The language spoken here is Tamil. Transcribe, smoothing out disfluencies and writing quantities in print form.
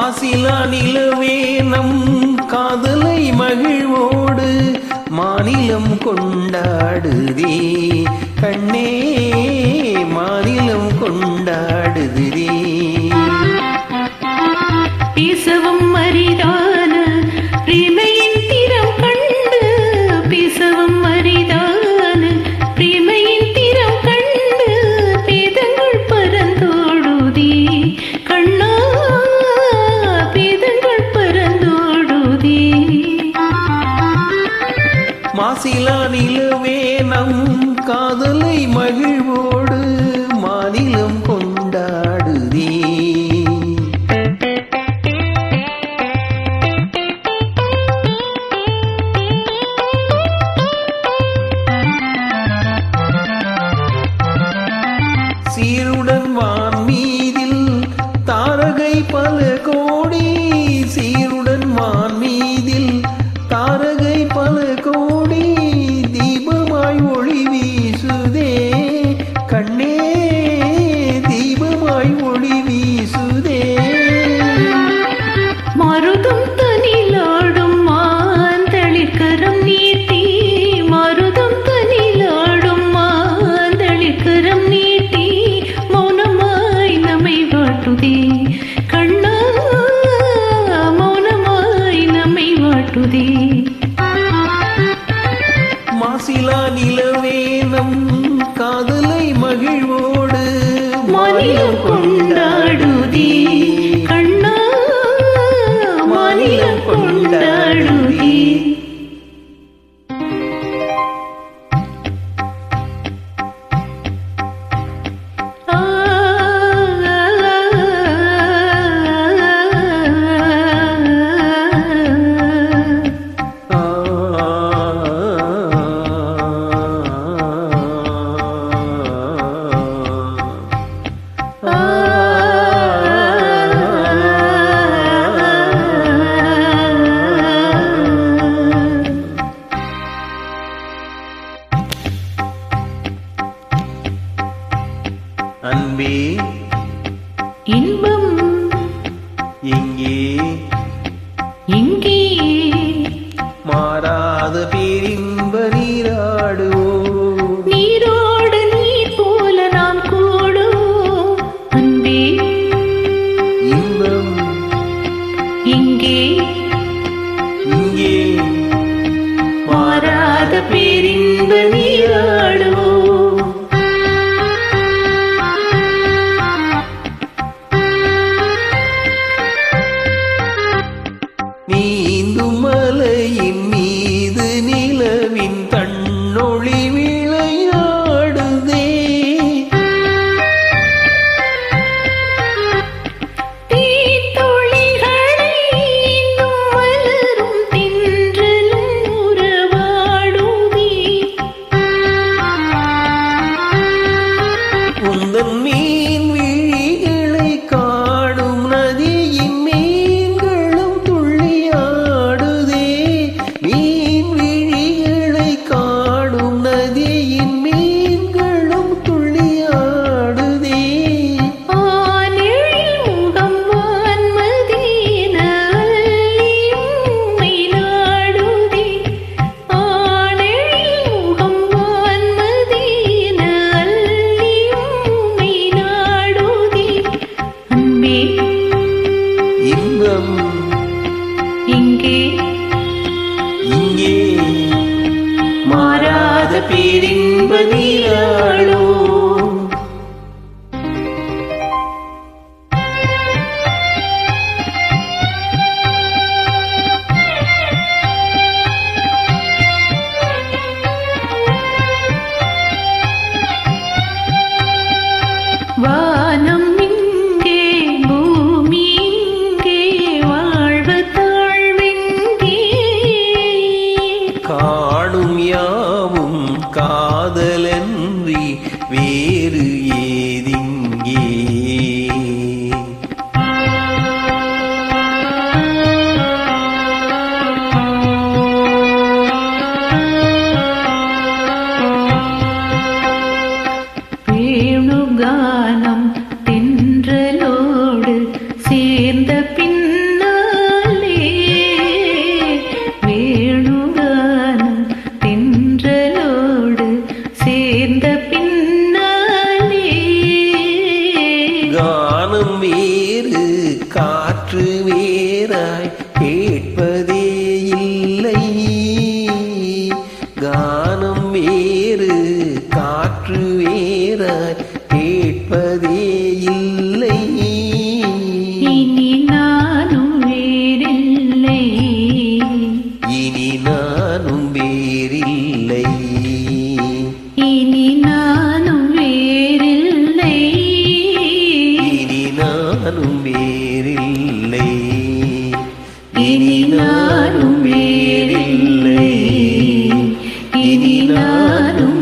மாசிலா நிலவே நம் காதலை மகிழ்வோடு மாநிலம் கொண்டாடுதே கண்ணே மாநிலம் கொண்டாடுதே. பேசவும் அரிதான பிரேமையின் திறம் கண்டு பேசவும் அரிதான பிரேமையின் திறம் கண்டு பேதங்கள் பரந்தோடுதே கண்ணா பேதங்கள் பரந்தோடுதே. மாசிலா நிலவே நம் காதலை மகிழ்வோடு மாநிலம் கொண்டாடுதே. சீருடன் வான் மீதில் தாரகை பல கோடி சீருடன் வான் மீதில் தாரகை பல கோடி தீபமாய் ஒளி வீசுதே கண்ணே தீபமாய் ஒளி வீசுதே. மருதம் தனிலாடும் மாந்தளிர்கரம் நீட்டி மருதம் தனிலாடும் மாந்தளிர்கரம் நீட்டி மௌனமாய் நம்மை வாட்டுதே கண்ணா மௌனமாய் நம்மை வாட்டுதே. மாசிலா நிலவே நம் காதலை மகிழ்வோடு மாநிலம் கொண்டாடுதே கண்ணா மாநிலம் கொண்டாடுதே. அன்பே இன்பம் எங்கே எங்கே மாறாத பேரின்ப நீராடுவோம் நீரோடு நீர் போல நாம் கூடுவோம் அன்பே இன்பம் எங்கே இங்கே மாறாத பேரின்ப நீராடுவோம். நீந்தும் மலையின் மீது நிலவின் தன்னொளி விளையாடுதே தீத்துளிகளை இன்னும் மலரும் தென்றலும் உறவாடுதே உந்தன் மீன் விழிகளை காடும் நதியின் மீன்களும் துள்ளியாடுதே மீன் விழிகளை காடும் நதியின் மீன்களும் துள்ளியாடுதே. ஆனெழில் முகம் வான்மதியென அள்ளியும்மை நாடுதே ஆனெழில் முகம் வான்மதியென அள்ளியும்மை நாடுதே அன்பே இன்பம் எங்கே இங்கே மாறாத பேரின்ப நீராடோ. வானம் இங்கே பூமி இங்கே வாழ்வு தாழ்வெங்கே காணும் யாவும் காதலன்றி வேறு ஏதிங்கே வேணுகானம் தென்றலோடு சேர்ந்த பின் வேறு காற்று வேறாய் கேட்பதே இல்லை. இனி நானும் வேறில்லை. இனி நானும் வேறில்லை. இனி நானும் வேறில்லை. இனி நானும் வேறில்லை. இனி நானும் வேறில்லை. இனி நானும்